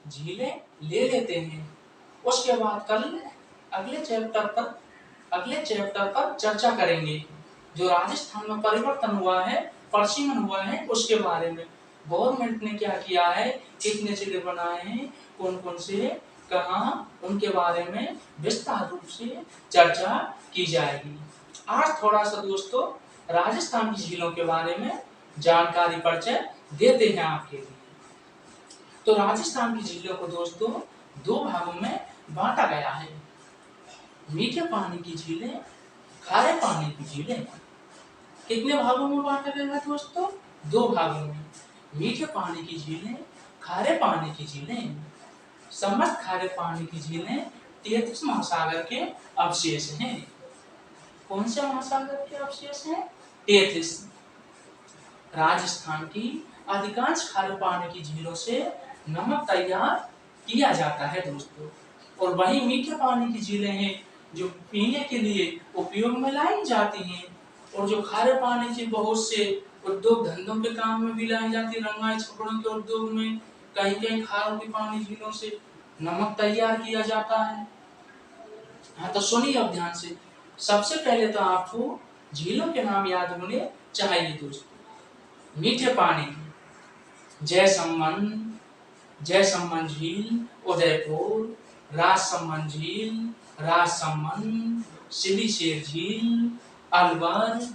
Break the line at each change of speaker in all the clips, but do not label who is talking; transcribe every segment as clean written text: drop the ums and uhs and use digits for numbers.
झीलें ले लेते हैं। उसके बाद कल अगले चैप्टर पर चर्चा करेंगे। जो राजस्थान में परिवर्तन हुआ है, परिसीमन हुआ है, उसके बारे में गवर्नमेंट ने क्या किया है, कितने जिले बनाए हैं, कौन कौन से, कहाँ, उनके बारे में विस्तार रूप से चर्चा की जाएगी। आज थोड़ा सा दोस्तों राजस्थान की झीलों के बारे में जानकारी परिचय देते हैं आपके लिए। तो राजस्थान की झीलों को दोस्तों दो भागों में बांटा गया है। मीठे पानी की झीलें, खारे पानी की झीलें। कितने भागों में बांटा गया है दोस्तों? दो भागों में। मीठे पानी की झीलें, खारे पानी की झीलें। समस्त खारे पानी की झीलें 33 महासागर के अवशेष हैं। कौन से महासागर के अवशेष हैं? 33। राजस्थान की अधिकांश खारे पानी की झीलों से नमक तैयार किया जाता है दोस्तों। और वही मीठे पानी की झीलें हैं जो पीने के लिए उपयोग में लाई जाती हैं। और जो खारे पानी की बहुत से उद्योग धंधों के काम में भी लाई जाती है, रंगाई छपड़ों के उद्योग में, कहीं कहीं खारों की पानी झीलों से नमक तैयार किया जाता है। हाँ तो सुनिए अब ध्यान से। सबसे पहले तो आपको झीलों के नाम याद होने चाहिए दोस्तों। मीठे पानी की जयसमंद झील, उदयपुर, राजसमंद झील, राजसमंद, सिलीशेर झील, अलवर,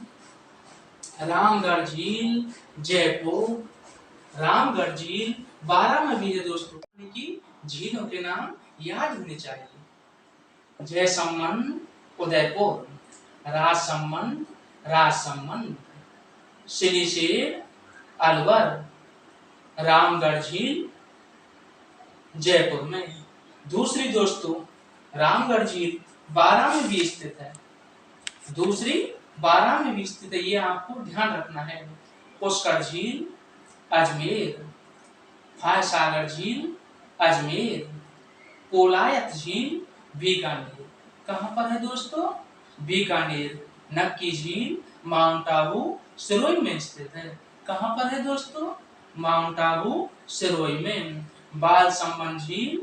रामगढ़ झील, जयपुर, रामगढ़ झील, 12 में भी है दोस्तों। की झीलों के नाम याद होने चाहिए। जयसमंद, उदयपुर, राजसमंद, सिलीशेर, अलवर, रामगढ़ झील, जयपुर में। दूसरी दोस्तों रामगढ़ झील 12 में भी स्थित है। दूसरी 12 में भी स्थित है, ये आपको ध्यान रखना है। पुष्कर झील, अजमेर, फायसागर झील, अजमेर, कोलायत झील, बीकानेर। कहाँ पर है दोस्तों? बीकानेर। नक्की झील, माउंट आबू, सिरोही में स्थित है। कहाँ पर है दोस्तों? माउंट आबू, सिरोही में। बालसमंद झील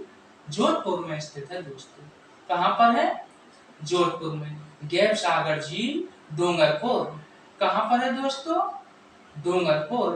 जोधपुर में स्थित है दोस्तों। कहाँ पर है? जोधपुर में। गैब सागर झील, डूंगरपुर। कहाँ पर है दोस्तों? डूंगरपुर।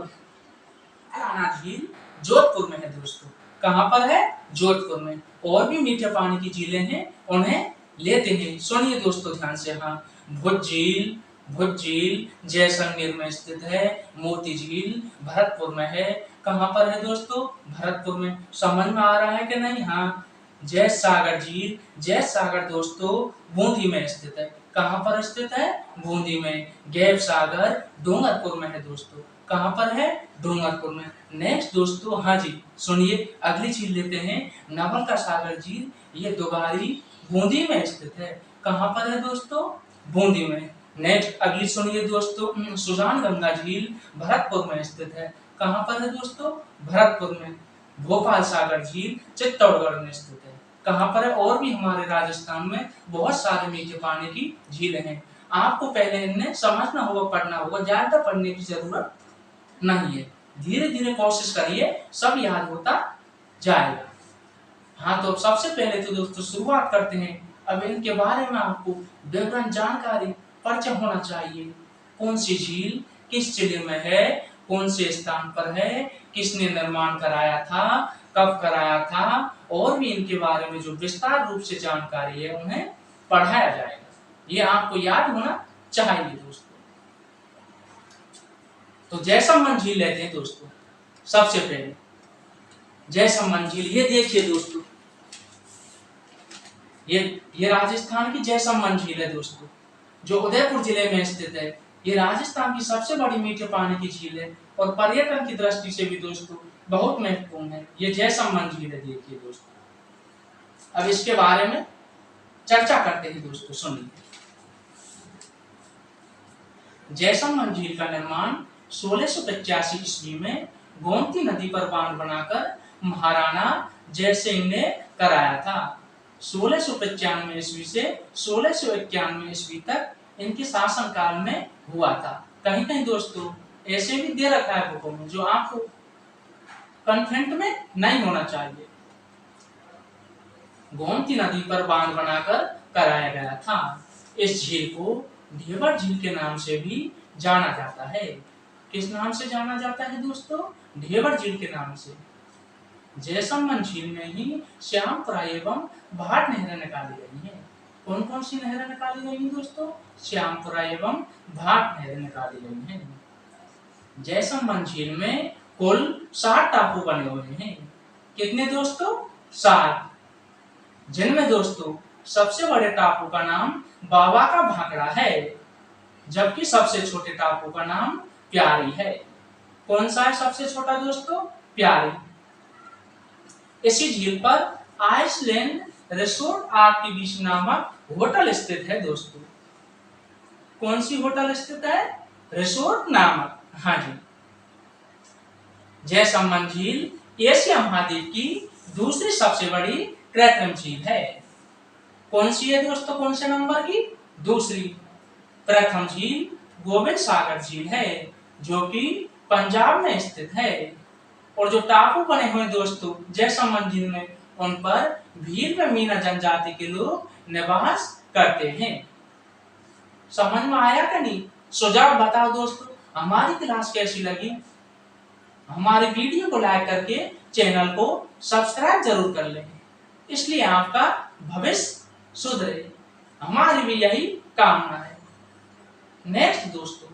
राणा झील जोधपुर में है दोस्तों। कहाँ पर है? जोधपुर में। और भी मीठे पानी की झीलें हैं, उन्हें लेते हैं। सुनिए दोस्तों ध्यान से। हाँ, भुज झील जैसलमेर में स्थित है। मोती झील भरतपुर में है। कहाँ पर है दोस्तों? भरतपुर में। समझ में आ रहा है कि नहीं? हाँ। जैत सागर दोस्तों बूंदी में स्थित है। कहाँ पर स्थित है? बूंदी में। गैब सागर डूंगरपुर में है दोस्तों। कहाँ पर है? डूंगरपुर में। नेक्स्ट दोस्तों, हाँ जी सुनिए, अगली झील लेते हैं। नवल का सागर झील, ये दुबारी बूंदी में स्थित है। कहाँ पर है दोस्तों? बूंदी में। नेक्स्ट अगली सुनिए दोस्तों, सुजान गंगा झील भरतपुर में स्थित है। कहाँ पर है दोस्तों? भरतपुर में। भोपाल सागर झील चित्तौड़गढ़ में स्थित है। कहाँ पर है? और भी हमारे राजस्थान में बहुत सारे मीठे पानी की झीलें हैं। आपको पहले इन्हें समझना होगा, पढ़ना होगा, ज्यादा पढ़ने की जरूरत नहीं है। धीरे धीरे कोशिश करिए, सब याद होता जाएगा। हाँ तो सबसे पहले तो दोस्तों शुरुआत करते हैं। अब इनके बारे में आपको विवरण जानकारी परिचय होना चाहिए। कौन सी झील किस जिले में है, कौन से स्थान पर है, किसने निर्माण कराया था, कब कराया था, और भी इनके बारे में जो विस्तार रूप से जानकारी है उन्हें पढ़ाया जाएगा। ये आपको याद होना चाहिए दोस्तों। तो जयसमंद झील लेते हैं दोस्तों। सबसे पहले जयसमंद झील, ये देखिए दोस्तों, ये राजस्थान की जयसमंद झील है दोस्तों, जो उदयपुर जिले में स्थित है। ये राजस्थान की सबसे बड़ी मीठे पानी की झील है और पर्यटन की दृष्टि से भी दोस्तों बहुत महत्वपूर्ण है। ये जयसमंद झील है, देखिए दोस्तों। अब इसके बारे में चर्चा करते हैं दोस्तों, सुनिए। जयसमंद झील का निर्माण 1685 ईस्वी में गोमती नदी पर बांध बनाकर महाराणा जय सिंह ने कराया था। 1695 ईस्वी से 1691 ईस्वी तक इनके शासन काल में हुआ था। कहीं कहीं दोस्तों ऐसे भी दे रखा है बुकों में, जो आपको कॉन्फिडेंट में नहीं होना चाहिए। गोमती नदी पर बांध बनाकर कराया गया था। इस झील को ढेबर झील के नाम से भी जाना जाता है। किस नाम से जाना जाता है दोस्तों? ढेबर झील के नाम से। जैसलमेर झील में ही श्यामपुरा एवं भाट नहरें निकाली गई हैं। कौन कौन सी नहरें निकाली गई हैं दोस्तों? श्यामपुरा एवं भाट नहरें निकाली गई हैं। जैसलमेर झील में कुल 7 टापू बने हुए हैं। कितने दोस्तों? 7। जिनमें दोस्तों सबसे बड़े टापू का नाम बाबा का भांकड़ा है, जबकि सबसे छोटे टापू का नाम प्यारी है। कौन सा है सबसे छोटा दोस्तों? प्यारी। इसी झील पर आइसलैंड रिसोर्ट आर्टिबिस नामक होटल स्थित है दोस्तों। कौन सी होटल स्थित है? रिसोर्ट नामक। हाँ जी। जैसलमेर झील एशिया महाद्वीप की दूसरी सबसे बड़ी कृत्रिम झील है। कौन सी है दोस्तों? कौन से नंबर की? दूसरी। प्रथम झील गोविंद सागर झील है, जो कि पंजाब में स्थित है। और जो टापू बने हुए दोस्तों जैसलमेर झील में, उन पर भील में मीना जनजाति के लोग निवास करते हैं। समझ में आया कि नहीं? सुझाव बताओ दोस्तों, हमारी क्लास कैसी लगी? हमारी वीडियो को लाइक करके चैनल को सब्सक्राइब जरूर कर लें, इसलिए आपका भविष्य सुधरे। हमारी भी यही कामना है। नेक्स्ट दोस्तों,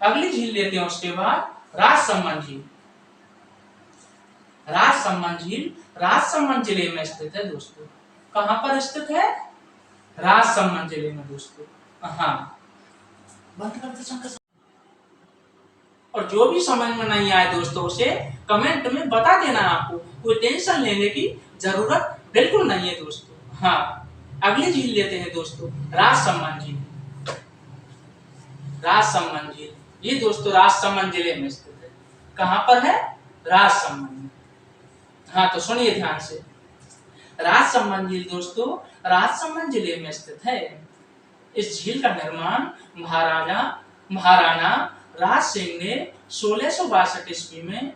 अगली झील लेते हैं उसके बाद राजसमंद झील। राजसमंद झील राजसमंद जिले में स्थित है दोस्तों। कहां पर स्थित है? राजसमंद जिले में दोस्तों। हाँ, बंद कर दो शंकर। और जो भी समझ में नहीं आए दोस्तों, उसे कमेंट में बता देना। आपको कोई टेंशन लेने की जरूरत बिल्कुल नहीं है दोस्तों। हाँ, अगली झील लेते हैं दोस्तों राजसमंद झील। राजसमंद झील ये दोस्तों राजसमंद जिले में स्थित है। कहां पर है? राजसमंद। हाँ, तो सुनिए ध्यान से। राजसमंद झील दोस्तों राजसमंद जिले में स्थित है। इस झील का निर्माण महाराणा राज सिंह ने 1662 ईस्वी में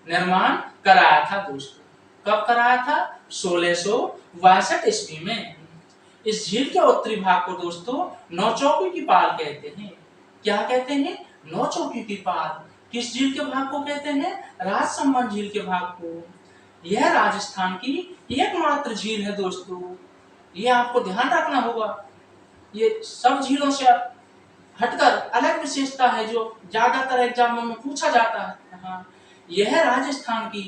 निर्माण कराया था दोस्तों। कब कराया था? 1662 ईस्वी में। इस झील के उत्तरी भाग को दोस्तों नौचौकी की पाल कहते हैं। क्या कहते हैं? नौचौकी की पाल। किस झील के भाग को कहते हैं? राजसमंद झील के भाग को। यह राजस्थान की एकमात्र झील है दोस्तों। ये आपको ध्यान रखना होगा। ये सब झीलों से हटकर अलग विशेषता है जो ज्यादातर एग्जामों में पूछा जाता है। हाँ, यह राजस्थान की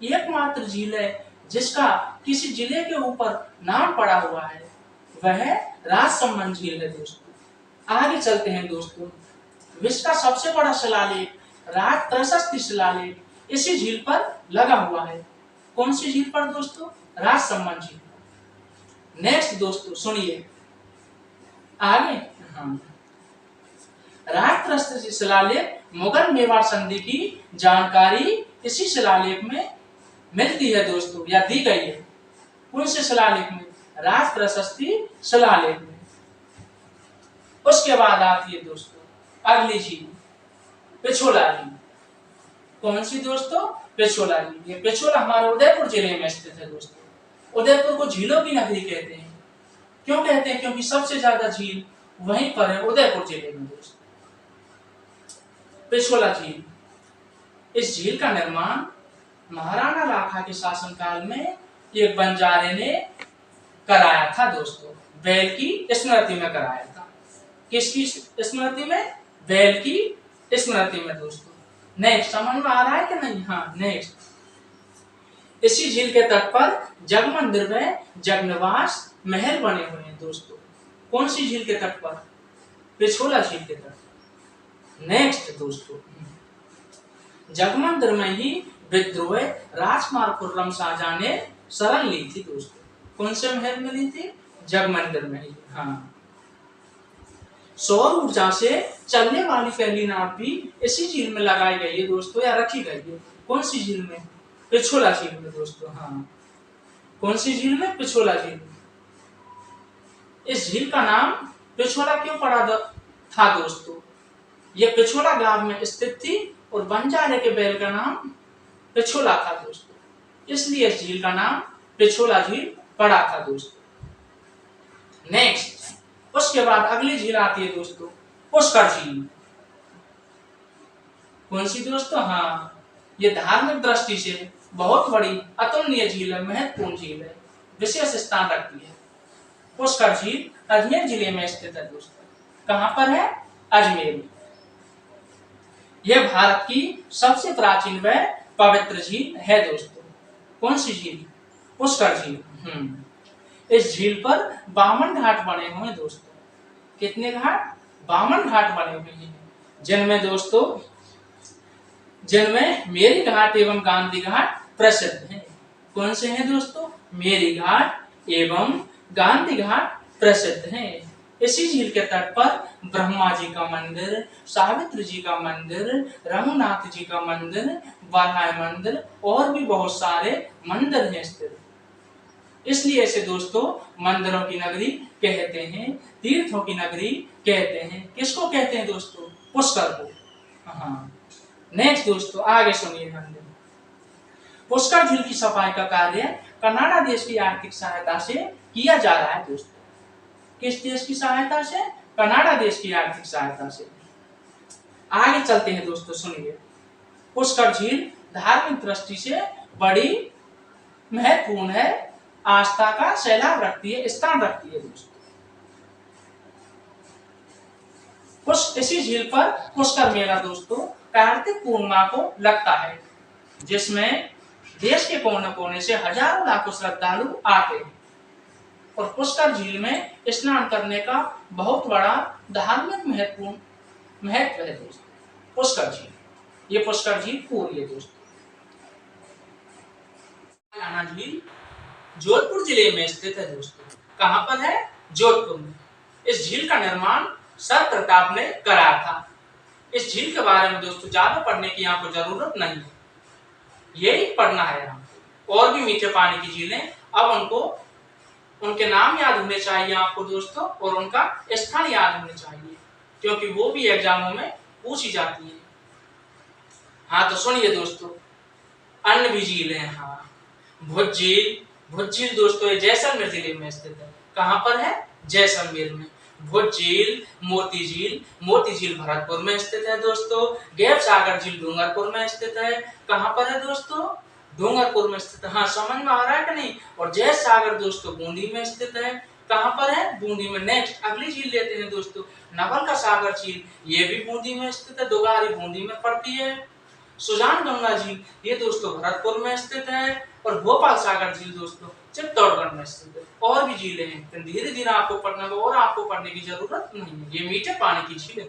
एकमात्र झील है जिसका किसी जिले के ऊपर नाम पड़ा हुआ है, वह राजसमंद झील है दोस्तों। आगे चलते हैं दोस्तों। विश्व का सबसे बड़ा शिलालेख, राज प्रशस्ति शिलालेख, इसी झील पर लगा हुआ है। कौन सी झील पर दोस्तों? राजसमंद झील पर। नेक्स्ट दोस्तों सुनिए आगे। हाँ, राज प्रशस्ति शिलालेख मुगल मेवाड़ संधि की जानकारी इसी शिलालेख में मिलती है दोस्तों, या दी गई है। कौन से शिलालेख में? राज प्रशस्ति शिलालेख में। उसके बाद आती है दोस्तों अगली झील, पिछोला झील। कौन सी दोस्तों? पिछोला झील। ये पिछोला हमारे उदयपुर जिले में स्थित है दोस्तों। उदयपुर को झीलों की नगरी कहते हैं। क्यों कहते हैं? क्योंकि सबसे ज्यादा झील वहीं पर है, उदयपुर जिले में दोस्तों। पिछोला झील, इस झील का निर्माण महाराणा लाखा के शासनकाल में एक बंजारे ने कराया था दोस्तों। बैल की स्मृति में कराया था। किसकी स्मृति में? बैल की स्मृति में दोस्तों। नेक्स्ट, समझ में आ रहा है कि नहीं? हाँ, नेक्स्ट। इसी झील के तट पर जग मंदिर में जगनिवास महल बने हुए हैं दोस्तों। कौन सी झील के तट पर? पिछोला झील के तट। नेक्स्ट दोस्तों, जगमंदिर में ही विद्रोह राजकुमार खुर्रम शाहजहां ने शरण ली थी दोस्तों। कौन से महल में ली थी? जगमंदिर में ही। हाँ, सौर ऊर्जा से चलने वाली पहली नाव भी इसी झील में लगाई गई है दोस्तों, या रखी गई है। कौन सी झील में? पिछोला झील में दोस्तों। हाँ, कौन सी झील में? पिछोला झील में। इस झील का नाम पिछोला क्यों पड़ा था दोस्तों? यह पिछोला गांव में स्थित थी और बंजारे के बैल का नाम पिछोला था दोस्तों, इसलिए इस झील का नाम पिछोला झील पड़ा था दोस्तों। नेक्स्ट, उसके बाद अगली झील आती है दोस्तों पुष्कर झील। कौन सी दोस्तों? हाँ, ये धार्मिक दृष्टि से बहुत बड़ी अतुलनीय झील है, महत्वपूर्ण झील है, विशेष स्थान रखती है। पुष्कर झील अजमेर जिले में स्थित है दोस्तों। कहां पर है? अजमेर में। यह भारत की सबसे प्राचीन व पवित्र झील है दोस्तों। कौन सी झील? पुष्कर झील। इस झील पर 52 घाट बने हुए हैं दोस्तों। कितने घाट? 52 घाट बने हुए हैं, जिनमें मेरी घाट एवं गांधी घाट प्रसिद्ध हैं। कौन से हैं दोस्तों? मेरी घाट एवं गांधी घाट प्रसिद्ध हैं। इसी झील के तट पर ब्रह्मा जी का मंदिर, सावित्री जी का मंदिर, रघुनाथ जी का मंदिर, वाराय मंदिर और भी बहुत सारे मंदिर हैं स्थित। इसलिए इसे दोस्तों मंदिरों की नगरी कहते हैं, तीर्थों की नगरी कहते हैं। किसको कहते हैं दोस्तों? पुष्कर को। हाँ, नेक्स्ट दोस्तों आगे सुनिए ध्यान दें। पुष्कर झील की सफाई का कार्य कनाडा देश की आर्थिक सहायता से किया जा रहा है दोस्तों। किस देश की सहायता से? कनाडा देश की आर्थिक सहायता से। आगे चलते हैं दोस्तों, सुनिए। पुष्कर झील धार्मिक दृष्टि से बड़ी महत्वपूर्ण है, आस्था का सैलाब रखती है, स्थान रखती है दोस्तों। इसी झील पर पुष्कर मेला दोस्तों कार्तिक पूर्णिमा को लगता है, जिसमें देश के कोने कोने से हजारों लाखों श्रद्धालु आते हैं और पुष्कर झील में स्नान करने का बहुत बड़ा धार्मिक महत्व है दोस्तों। पुष्कर झील, ये पुष्कर झील पूरी है दोस्तों। झील जोधपुर जिले में स्थित है दोस्तों। कहां पर है? जोधपुर में। इस झील का निर्माण सर प्रताप ने कराया था। इस झील के बारे में दोस्तों ज्यादा पढ़ने की आपको जरूरत नहीं है, यही पढ़ना है आपको। और भी मीठे पानी की झीलें, अब उनके नाम याद होने चाहिए आपको दोस्तों, और उनका स्थान याद होने चाहिए, क्योंकि वो भी एग्जामों में पूछी जाती है। हाँ तो सुनिए दोस्तों, अन्य भी झीलें हैं। हाँ, भुज झील दोस्तों ये जैसलमेर जिले में स्थित है। कहां पर है? जैसलमेर में। भुज झील, मोती झील भरतपुर में स्थित है दोस्तों। गैप सागर झील डूंगरपुर में स्थित है। कहां पर है दोस्तों? डूंगरपुर में स्थित है। हाँ, समझ में आ रहा है कि नहीं? और जैस सागर दोस्तों बूंदी में स्थित है। कहां पर है? बूंदी में। नेक्स्ट अगली झील लेते हैं दोस्तों, नवल का सागर झील, ये भी बूंदी में स्थित है, दोगारी बूंदी में पड़ती है। सुजान गंगा झील ये दोस्तों भरतपुर में स्थित है। और भोपाल सागर झील दोस्तों चित्तौड़गढ़ में स्थित है। और भी झीलें हैं, धीरे धीरे आपको पढ़ना होगा और आपको पढ़ने की जरूरत नहीं है, ये मीठे पानी की झील है।